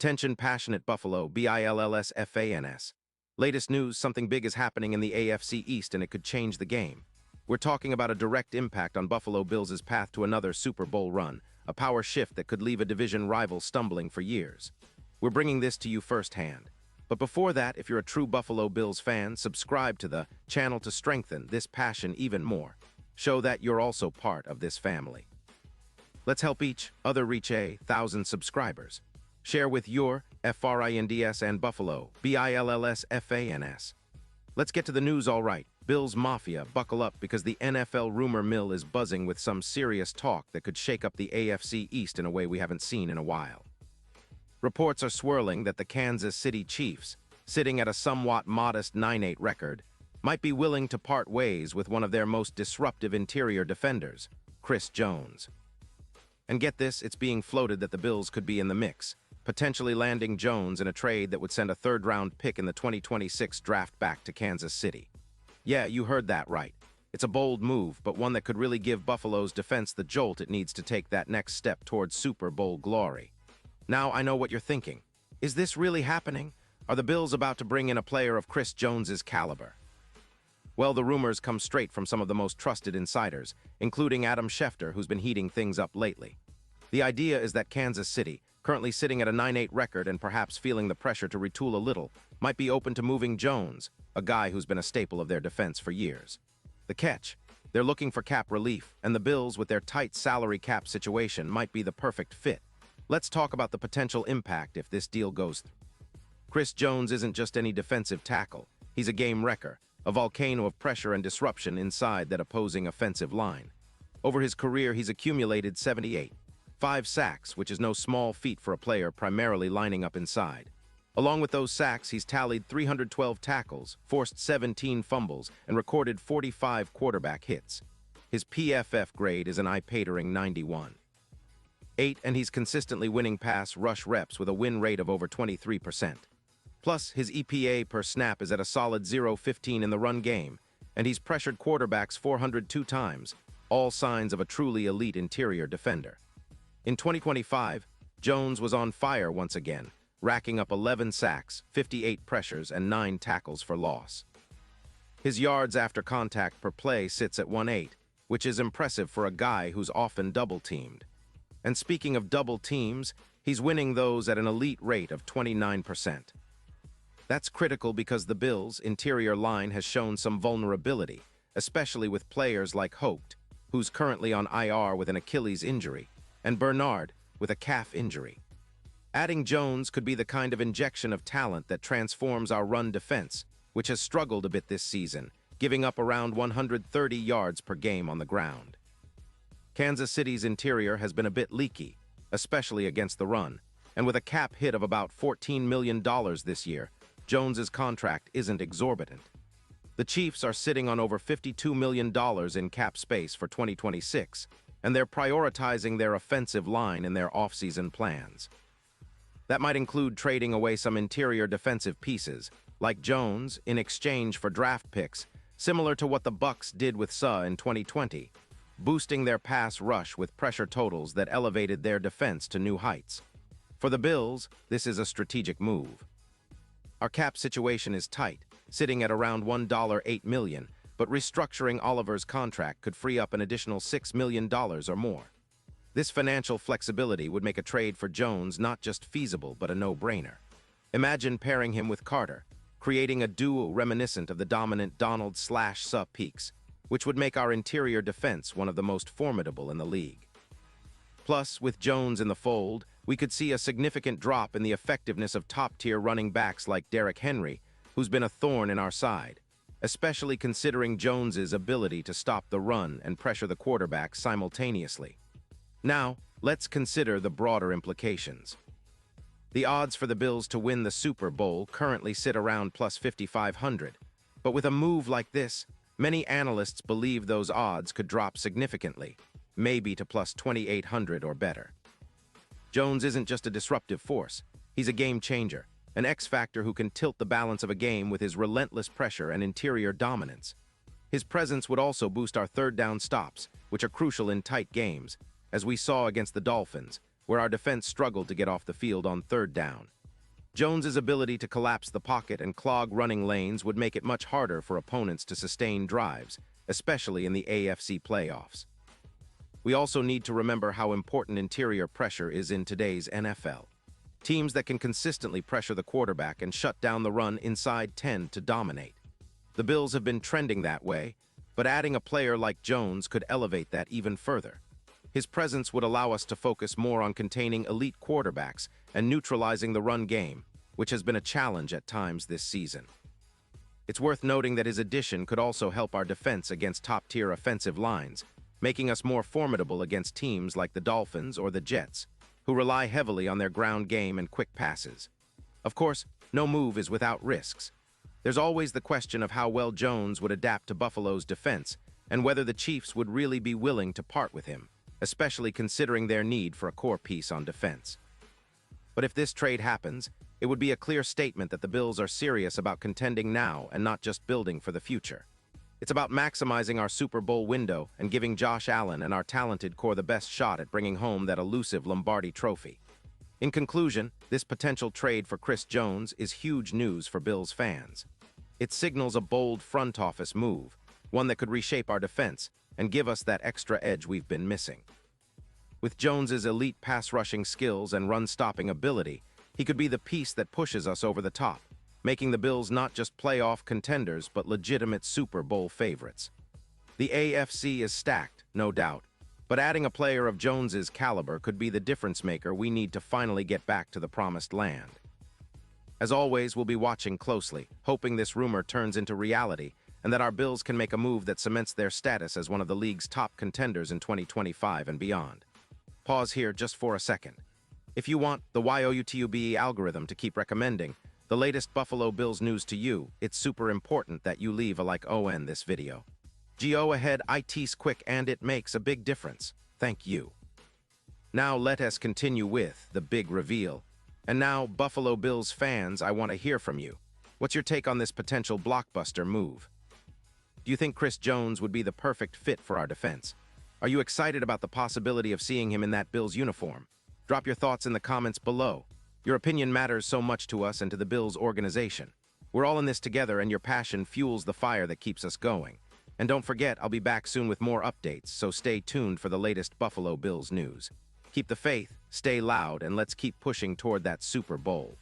Attention passionate Buffalo, BILLSFANS. Latest news, something big is happening in the AFC East and it could change the game. We're talking about a direct impact on Buffalo Bills' path to another Super Bowl run, a power shift that could leave a division rival stumbling for years. We're bringing this to you firsthand. But before that, if you're a true Buffalo Bills fan, subscribe to the channel to strengthen this passion even more. Show that you're also part of this family. Let's help each other reach 1,000 subscribers. Share with your FRINDS and Buffalo, BILLSFANS. Let's get to the news all right. Bills Mafia, buckle up because the NFL rumor mill is buzzing with some serious talk that could shake up the AFC East in a way we haven't seen in a while. Reports are swirling that the Kansas City Chiefs, sitting at a somewhat modest 9-8 record, might be willing to part ways with one of their most disruptive interior defenders, Chris Jones. And get this, it's being floated that the Bills could be in the mix, potentially landing Jones in a trade that would send a third-round pick in the 2026 draft back to Kansas City. Yeah, you heard that right. It's a bold move, but one that could really give Buffalo's defense the jolt it needs to take that next step towards Super Bowl glory. Now, I know what you're thinking. Is this really happening? Are the Bills about to bring in a player of Chris Jones's caliber? Well, the rumors come straight from some of the most trusted insiders, including Adam Schefter, who's been heating things up lately. The idea is that Kansas City, currently sitting at a 9-8 record and perhaps feeling the pressure to retool a little, might be open to moving Jones, a guy who's been a staple of their defense for years. The catch? They're looking for cap relief, and the Bills, with their tight salary cap situation, might be the perfect fit. Let's talk about the potential impact if this deal goes through. Chris Jones isn't just any defensive tackle. He's a game wrecker, a volcano of pressure and disruption inside that opposing offensive line. Over his career, he's accumulated 5 sacks, which is no small feat for a player primarily lining up inside. Along with those sacks, he's tallied 312 tackles, forced 17 fumbles, and recorded 45 quarterback hits. His PFF grade is an eye-patering 91. And he's consistently winning pass rush reps with a win rate of over 23%. Plus, his EPA per snap is at a solid 0.15 in the run game, and he's pressured quarterbacks 402 times, all signs of a truly elite interior defender. In 2025, Jones was on fire once again, racking up 11 sacks, 58 pressures, and 9 tackles for loss. His yards after contact per play sits at 1.8, which is impressive for a guy who's often double-teamed. And speaking of double teams, he's winning those at an elite rate of 29%. That's critical because the Bills' interior line has shown some vulnerability, especially with players like Hogt, who's currently on IR with an Achilles injury, and Bernard with a calf injury. Adding Jones could be the kind of injection of talent that transforms our run defense, which has struggled a bit this season, giving up around 130 yards per game on the ground. Kansas City's interior has been a bit leaky, especially against the run, and with a cap hit of about $14 million this year, Jones's contract isn't exorbitant. The Chiefs are sitting on over $52 million in cap space for 2026, and they're prioritizing their offensive line in their offseason plans. That might include trading away some interior defensive pieces, like Jones, in exchange for draft picks, similar to what the Bucs did with Suh in 2020, boosting their pass rush with pressure totals that elevated their defense to new heights. For the Bills, this is a strategic move. Our cap situation is tight, sitting at around $1.8 million, but restructuring Oliver's contract could free up an additional $6 million or more. This financial flexibility would make a trade for Jones not just feasible, but a no-brainer. Imagine pairing him with Carter, creating a duo reminiscent of the dominant Donald/Suh peaks, which would make our interior defense one of the most formidable in the league. Plus, with Jones in the fold, we could see a significant drop in the effectiveness of top-tier running backs like Derrick Henry, who's been a thorn in our side, especially considering Jones's ability to stop the run and pressure the quarterback simultaneously. Now, let's consider the broader implications. The odds for the Bills to win the Super Bowl currently sit around plus 5,500, but with a move like this, many analysts believe those odds could drop significantly, maybe to plus 2,800 or better. Jones isn't just a disruptive force, he's a game changer, an X-factor who can tilt the balance of a game with his relentless pressure and interior dominance. His presence would also boost our third down stops, which are crucial in tight games, as we saw against the Dolphins, where our defense struggled to get off the field on third down. Jones's ability to collapse the pocket and clog running lanes would make it much harder for opponents to sustain drives, especially in the AFC playoffs. We also need to remember how important interior pressure is in today's NFL. Teams that can consistently pressure the quarterback and shut down the run inside tend to dominate. The Bills have been trending that way, but adding a player like Jones could elevate that even further. His presence would allow us to focus more on containing elite quarterbacks and neutralizing the run game, which has been a challenge at times this season. It's worth noting that his addition could also help our defense against top-tier offensive lines, making us more formidable against teams like the Dolphins or the Jets, who rely heavily on their ground game and quick passes. Of course, no move is without risks. There's always the question of how well Jones would adapt to Buffalo's defense and whether the Chiefs would really be willing to part with him, especially considering their need for a core piece on defense. But if this trade happens, it would be a clear statement that the Bills are serious about contending now and not just building for the future. It's about maximizing our Super Bowl window and giving Josh Allen and our talented core the best shot at bringing home that elusive Lombardi trophy. In conclusion, this potential trade for Chris Jones is huge news for Bills fans. It signals a bold front office move, one that could reshape our defense and give us that extra edge we've been missing. With Jones's elite pass-rushing skills and run-stopping ability, he could be the piece that pushes us over the top, making the Bills not just playoff contenders but legitimate Super Bowl favorites. The AFC is stacked, no doubt, but adding a player of Jones's caliber could be the difference-maker we need to finally get back to the promised land. As always, we'll be watching closely, hoping this rumor turns into reality and that our Bills can make a move that cements their status as one of the league's top contenders in 2025 and beyond. Pause here just for a second. If you want the YOUTUBE algorithm to keep recommending the latest Buffalo Bills news to you, it's super important that you leave a like on this video. Go ahead, it's quick and it makes a big difference. Thank you. Now let us continue with the big reveal. And now, Buffalo Bills fans, I want to hear from you. What's your take on this potential blockbuster move? Do you think Chris Jones would be the perfect fit for our defense? Are you excited about the possibility of seeing him in that Bills uniform? Drop your thoughts in the comments below. Your opinion matters so much to us and to the Bills organization. We're all in this together and your passion fuels the fire that keeps us going. And don't forget, I'll be back soon with more updates, so stay tuned for the latest Buffalo Bills news. Keep the faith, stay loud, and let's keep pushing toward that Super Bowl.